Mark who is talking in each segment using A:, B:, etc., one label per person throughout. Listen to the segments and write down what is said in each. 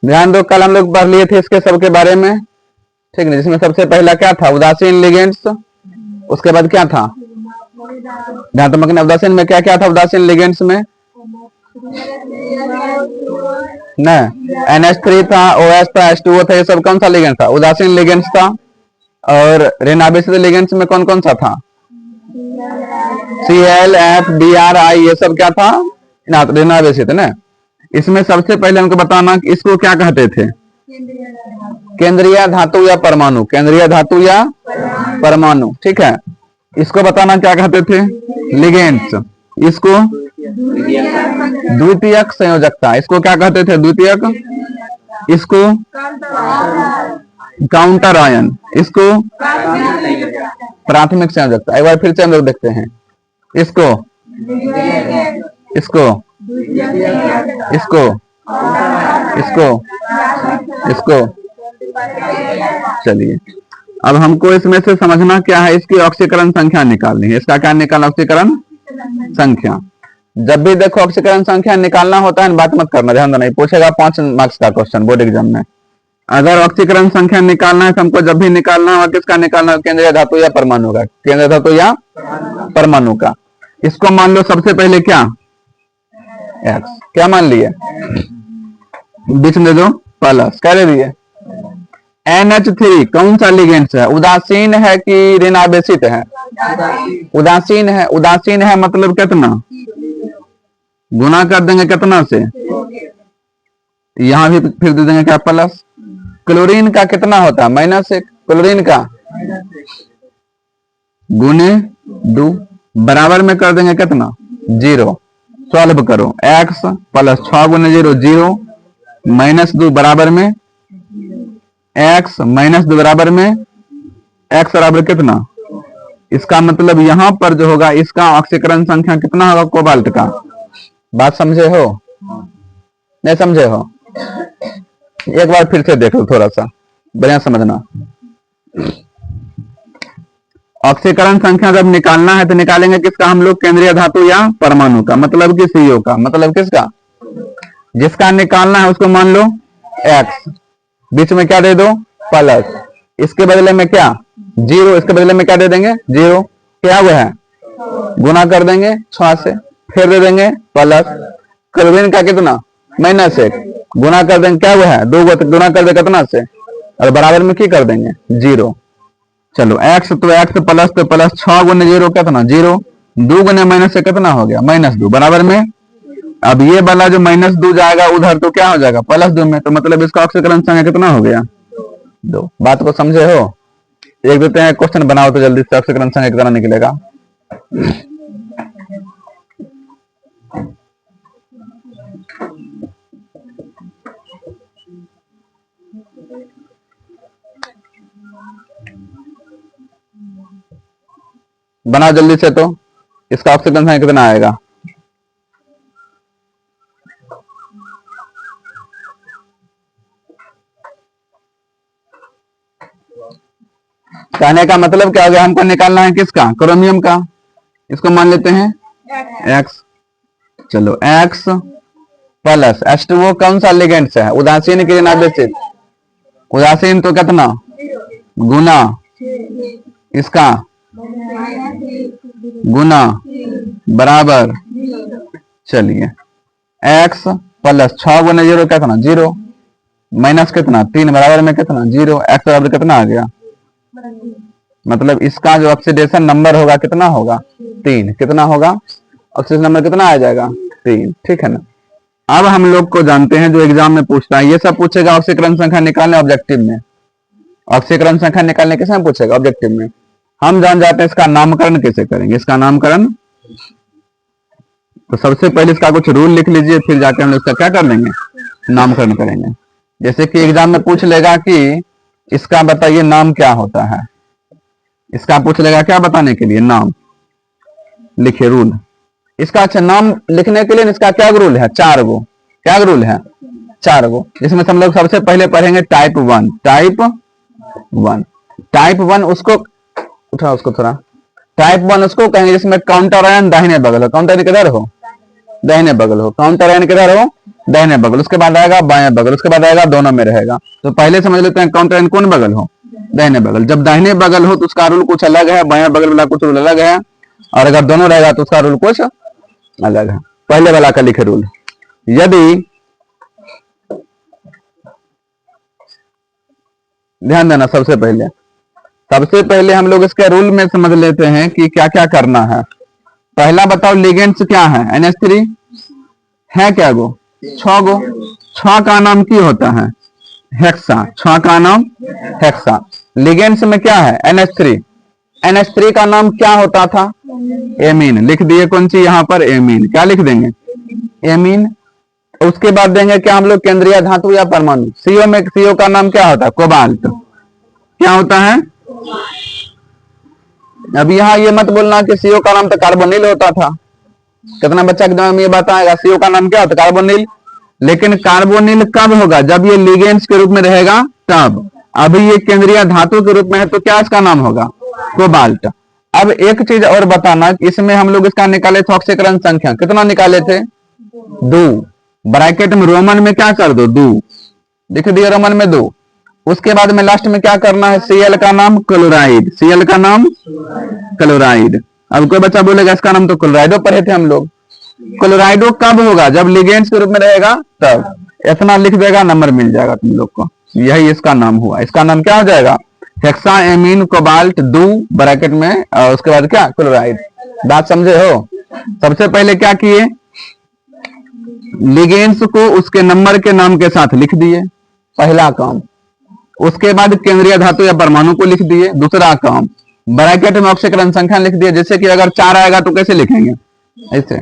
A: ध्यान दो, कल हम लोग पढ़ लिए थे इसके सबके बारे में, ठीक है, जिसमें सबसे पहला क्या था, उदासीन लिगेंड्स। उसके बाद क्या था, ध्यानात्मक ने उदासीन में क्या क्या था, उदासीन लिगेंड्स में नहीं, NH3 था, OH था, H2O था, ये सब कौन सा लिगेंड था, उदासीन लिगेंड्स था। और ऋण आवेशित लिगेंड्स में कौन कौन सा था, Cl, F, Br, I, ये सब क्या था, ऋण आवेशित ना। इसमें सबसे पहले हमको बताना कि इसको क्या कहते थे, केंद्रीय धातु या परमाणु, केंद्रीय धातु या परमाणु, ठीक है। इसको बताना क्या कहते थे, लिगेंड्स। इसको द्वितीयक संयोजकता, इसको क्या कहते थे, द्वितीयक। इसको काउंटर आयन, इसको प्राथमिक संयोजकता। एक बार फिर से हम लोग देखते हैं, इसको इसको इसको इसको इसको चलिए, अब हमको इसमें से समझना क्या है, इसकी ऑक्सीकरण संख्या निकालनी है। इसका क्या निकालना, ऑक्सीकरण संख्या। जब भी देखो ऑक्सीकरण संख्या निकालना होता है, बात मत करना, ध्यान देना, पूछेगा 5 मार्क्स का क्वेश्चन बोर्ड एग्जाम में। अगर ऑक्सीकरण संख्या निकालना है तो हमको जब भी निकालना है, किसका निकालना है, केंद्रीय धातु या परमाणु का, केंद्रीय धातु या परमाणु का। इसको मान लो सबसे पहले क्या, X, क्या मान लिए, बीच में दे दो प्लस, क्या दे दिए, NH3 कौन सा लिगेंड्स है, उदासीन है कि ऋण आवेशित है, उदासीन है। उदासीन है मतलब कितना, गुना कर देंगे कितना से, यहां भी फिर दे देंगे क्या, प्लस। क्लोरीन का कितना होता है, -1, क्लोरीन का गुने 2 बराबर में कर देंगे कितना, 0। सॉल्व करो, x प्लस 6 गुने 0 0, -2 बराबर में x, -2 बराबर में x बराबर कितना। इसका मतलब यहां पर जो होगा, इसका ऑक्सीकरण संख्या कितना होगा, कोबाल्ट का। बात समझे हो, नहीं समझे हो, एक बार फिर से देख लो, थोड़ा सा बढ़िया समझना। ऑक्सीकरण संख्या जब निकालना है तो निकालेंगे किसका हम लोग, केंद्रीय धातु या परमाणु का, मतलब कि CO का, मतलब किसका, जिसका निकालना है उसको मान लो X, बीच में क्या दे दो, प्लस। इसके बदले में क्या, 0, इसके बदले में क्या दे देंगे, 0। क्या हुआ है, गुना कर देंगे 6 से, फिर दे देंगे प्लस। क्लोरीन का कितना, -1, गुना कर देंगे, क्या हुआ है, 2 गुना कर दे कितना से, और बराबर में क्या कर देंगे, 0। चलो x तो x प्लस, तो प्लस 6 गुने 0 कितना, 0। 2 गुने माइनस से कितना हो गया, -2 बराबर में। अब ये वाला जो -2 जाएगा उधर तो क्या हो जाएगा, +2 में, तो मतलब इसका ऑक्सीकरण संख्या कितना हो गया, 2। बात को समझे हो, एक देते हैं क्वेश्चन बनाओ तो जल्दी से, ऑक्सीकरण संख्या कितना निकलेगा। बनाओ जल्दी से, तो इसका ऑक्सीकरण संख्या कितना आएगा, कहने का मतलब क्या हो गया, हमको निकालना है किसका, क्रोमियम का। इसको मान लेते हैं X। चलो X प्लस H2O कौन सा लिगेंड्स है, उदासीन के ऋण आवेशित, उदासीन तो कितना, गुना इसका, गुना बराबर। चलिए x प्लस 6 गुना 0 कितना, 0, माइनस कितना, 3 बराबर में कितना, 0। x बराबर कितना आ गया, मतलब इसका जो ऑक्सीडेशन नंबर होगा कितना होगा, 3। कितना होगा, ऑक्सीडेशन नंबर कितना आ जाएगा, 3, ठीक है ना। अब हम लोग को जानते हैं जो एग्जाम में पूछता है, ये सब पूछेगा ऑक्सीकरण संख्या निकालने ऑब्जेक्टिव में, ऑक्सीकरण संख्या निकालने किसमें पूछेगा, ऑब्जेक्टिव में। हम जान जाते हैं इसका नामकरण कैसे करेंगे, इसका नामकरण। तो सबसे पहले इसका कुछ रूल लिख लीजिए, फिर जाकर हम इसका क्या कर लेंगे, नामकरण करेंगे। जैसे कि एग्जाम में पूछ लेगा कि इसका बताइए नाम क्या होता है, इसका पूछ लेगा क्या बताने के लिए, नाम लिखिए रूल इसका। अच्छा, नाम लिखने के लिए इसका क्या रूल है, 4 गो, क्या रूल है, 4 गो, जिसमें हम लोग सबसे पहले पढ़ेंगे टाइप 1। टाइप 1 उसको उठा, उसको थोड़ा, टाइप 1 उसको कहेंगे जिसमें काउंटर आयन दाहिने बगल हो, काउंटर किधर हो, दाहिने बगल हो, काउंटर आयन किधर हो, दाहिने बगल, उसके बाद आएगा बाएं बगल, उसके बाद आएगा दोनों में रहेगा। तो पहले समझ लेते हैं काउंटर एन कौन बगल हो, दाहिने बगल। जब दाहिने बगल हो तो उसका रूल कुछ अलग है, बाएं बगल वाला कुछ रूल अलग है, और अगर दोनों रहेगा तो उसका रूल कुछ अलग है। पहले वाला का लिखे रूल, यदि ध्यान देना, सबसे पहले हम लोग इसके रूल में समझ लेते हैं कि क्या क्या करना है। पहला बताओ लिगेंड्स क्या है, NH3 है क्या गो, 6 गो। 6 का नाम की होता है हेक्सा, 6 का नाम हेक्सा। लिगेंड्स में क्या है NH3, NH3 का नाम क्या होता था, एमीन। लिख दिए कौन सी यहाँ पर, एमीन। क्या लिख देंगे, एमीन। उसके बाद देंगे क्या हम लोग, केंद्रीय धातु या परमाणु। सीओ में, सीओ का नाम क्या होता है, कोबाल्ट। क्या होता है, अब यहाँ ये मत बोलना कि सीओ का नाम तो कार्बोनिल होता था। कितना बच्चा के दिमाग में ये बात आएगा, सीओ का नाम क्या होता है, कार्बोनिल। लेकिन कार्बोनिल कब होगा, जब ये लिगेंड्स के रूप में रहेगा तब। अभी ये केंद्रीय धातु के रूप में है तो क्या इसका नाम होगा, कोबाल्ट। अब एक चीज और बताना, इसमें हम लोग इसका निकाले थे ऑक्सीकरण संख्या, कितना निकाले थे, 2। ब्रैकेट में रोमन में क्या कर दो, 2 लिख दिया, रोमन में 2। उसके बाद में लास्ट में क्या करना है, Cl का नाम क्लोराइड, Cl का नाम क्लोराइड। अब कोई बच्चा बोलेगा इसका नाम तो क्लोराइडो पढ़े थे हम लोग। क्लोराइडो कब होगा, जब लिगेंड्स के रूप में रहेगा तब। इतना लिख देगा, नंबर मिल जाएगा तुम लोग को। यही इसका नाम हुआ, इसका नाम क्या हो जाएगा, हेक्सा एमीन कोबाल्ट 2 ब्रैकेट में, और उसके बाद क्या, क्लोराइड। बात समझे हो। सबसे पहले क्या किए, लिगेंड्स को उसके नंबर के नाम के साथ लिख दिए, पहला काम। उसके बाद केंद्रीय धातु या परमाणु को लिख दिए, दूसरा काम। ब्रैकेट में ऑक्सीकरण संख्या लिख दिए, जैसे कि अगर 4 आएगा तो कैसे लिखेंगे, ऐसे।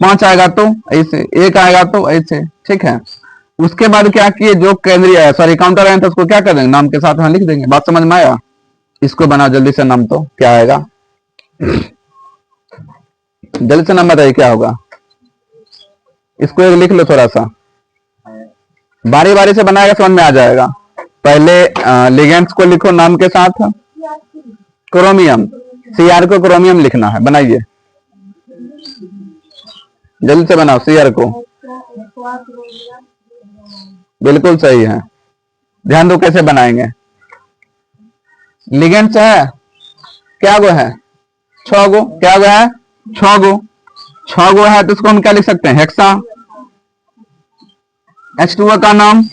A: 5 आएगा तो ऐसे, 1 आएगा तो ऐसे, ठीक है। उसके बाद क्या किए, जो केंद्रीय काउंटर आयन था उसको क्या कर देंगे, नाम के साथ लिख देंगे। बात समझ में आया। इसको बनाओ जल्दी से नाम, तो क्या आएगा, जल्दी से नाम बताइए क्या होगा। इसको एक लिख लो, थोड़ा सा बारी बारी से बनाएगा, समझ में आ जाएगा। पहले लिगेंड्स को लिखो नाम के साथ, क्रोमियम, Cr को क्रोमियम लिखना है, बनाइए जल्दी से बनाओ। Cr को, बिल्कुल सही है। ध्यान दो कैसे बनाएंगे। लिगेंड्स है क्या गो है, 6 गो। क्या गो है, 6 गो। 6 गो है तो इसको हम क्या लिख सकते हैं, हेक्सा। H2O का नाम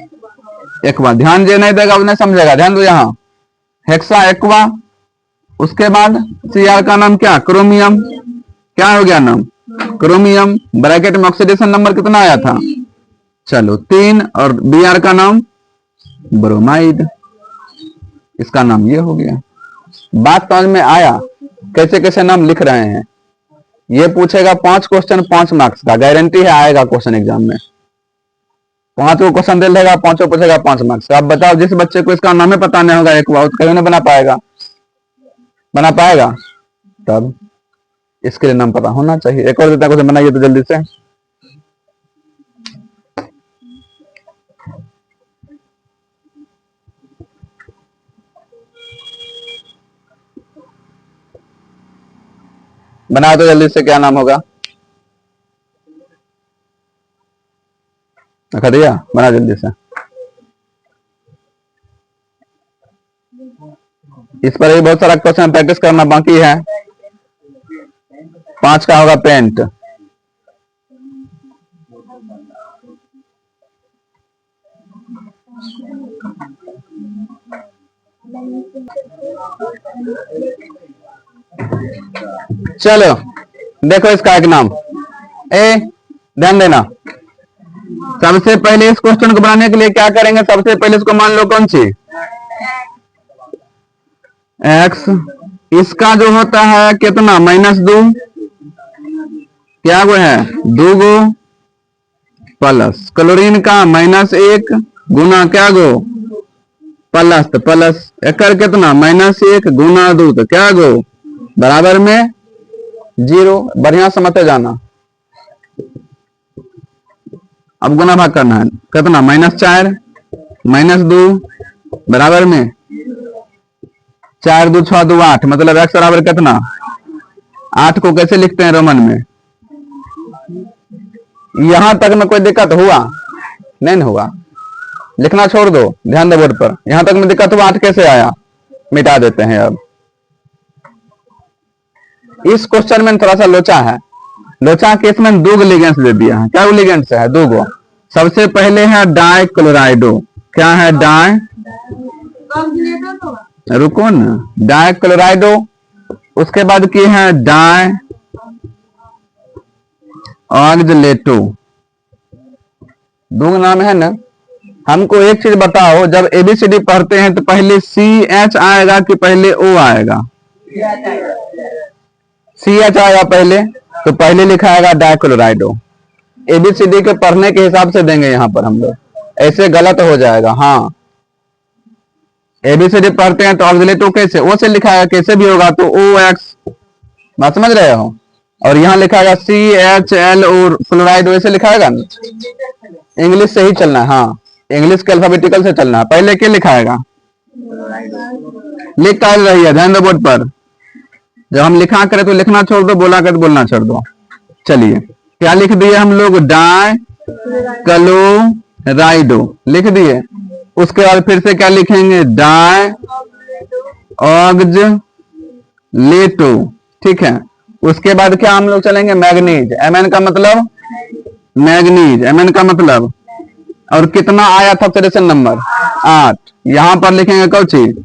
A: एक्वा। ध्यान जो नहीं देगा उन्हें समझेगा, ध्यान दो यहाँ, हेक्सा एक्वा। उसके बाद Cr का नाम क्या, क्रोमियम। क्या हो गया नाम, क्रोमियम। ब्रैकेट में ऑक्सीडेशन नंबर कितना आया था, चलो 3। और Br का नाम ब्रोमाइड, इसका नाम ये हो गया। बात समझ में आया कैसे कैसे नाम लिख रहे हैं। ये पूछेगा 5 क्वेश्चन 5 मार्क्स का, गारंटी है आएगा क्वेश्चन एग्जाम में। 5 को क्वेश्चन दे देगा, 5 पूछेगा 5 मार्क्स का। अब बताओ जिस बच्चे को इसका नाम ही पता नहीं होगा एक बार, कभी नहीं बना पाएगा, बना पाएगा तब। इसके लिए नाम पता होना चाहिए। एक और देता क्वेश्चन बनाइए तो जल्दी से। बना तो जल्दी से, क्या नाम होगा, रखा दिया, बना जल्दी से। इस पर भी बहुत सारा क्वेश्चन प्रैक्टिस करना बाकी है। 5 का होगा पेंट। चलो देखो इसका एक नाम, ए ध्यान देना। सबसे पहले इस क्वेश्चन को बनाने के लिए क्या करेंगे, सबसे पहले इसको मान लो कौन सी, x। इसका जो होता है कितना, -2। क्या वो है, 2 गो प्लस क्लोरीन का -1 गुना क्या गो प्लस, तो प्लस एकर कितना -1 गुना 2, तो क्या गो बराबर में 0। बढ़िया समझते जाना। अब गुना भाग करना है, कितना -4 -2 बराबर में 4 2 6 2 8, मतलब x बराबर कितना 8। को कैसे लिखते हैं रोमन में, यहां तक में कोई दिक्कत हुआ, नहीं ना होगा, लिखना छोड़ दो, ध्यान दो बोर्ड पर। यहां तक में दिक्कत हुआ, 8 कैसे आया, मिटा देते हैं। अब इस क्वेश्चन में थोड़ा सा लोचा है। लोचा केस में 2 लिगेंड्स दे दिया है। क्या लिगेंड्स है, 2 सबसे पहले है डाइक्लोराइडो। क्या है, रुको ना, डाइक्लोराइडो। उसके बाद की है डाई ऑक्सलेटो। 2 नाम है ना। हमको एक चीज बताओ, जब एबीसीडी पढ़ते हैं तो पहले CH आएगा कि पहले O आएगा? CH आएगा पहले, तो पहले लिखा आएगा डाइक्लोराइडो। एबीसीडी के पढ़ने के हिसाब से देंगे यहां पर हम लोग, ऐसे गलत हो जाएगा। हाँ, एबीसीडी पढ़ते हैं तो ऑक्सलेटो कैसे O से लिखा है, कैसे भी होगा तो OX, बात समझ रहे हो। और यहाँ लिखा है CHL और क्लोराइड, वैसे लिखाएगा ना। इंग्लिश से ही चलना है। हाँ, इंग्लिश के अल्फाबेटिकल से चलना है। पहले क्या लिखाएगा, लिख कर रही है, ध्यान दो बोर्ड पर। जब हम लिखा करें तो लिखना छोड़ दो, बोला कर बोलना छोड़ दो। चलिए, क्या लिख दिए हम लोग, डाइक्लोराइडो लिख दिए। उसके बाद फिर से क्या लिखेंगे, डाई ऑक्सलेटो, ठीक है। उसके बाद क्या हम लोग चलेंगे, मैग्नीज। Mn का मतलब मैग्नीज, Mn का मतलब। और कितना आया था ऑक्सीडेशन नंबर, 8। यहां पर लिखेंगे कौन चीज,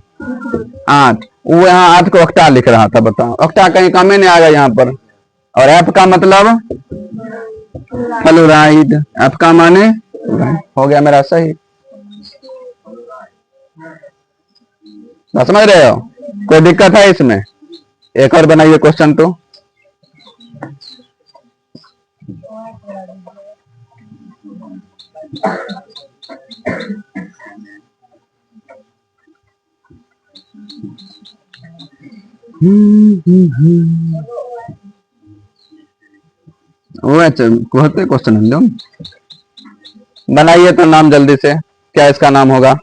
A: 8। वो यहाँ 8 को ऑक्टा लिख रहा था, बताओ। ऑक्टा कहीं कम नहीं आएगा यहाँ पर। और F का मतलब फ्लोराइड, F का माने हो गया मेरा सही। समझ रहे हो, कोई दिक्कत है इसमें? एक और बनाइए क्वेश्चन तो। वो अच्छा क्वेश्चन हम लोग बनाइए तो नाम जल्दी से, क्या इसका नाम होगा?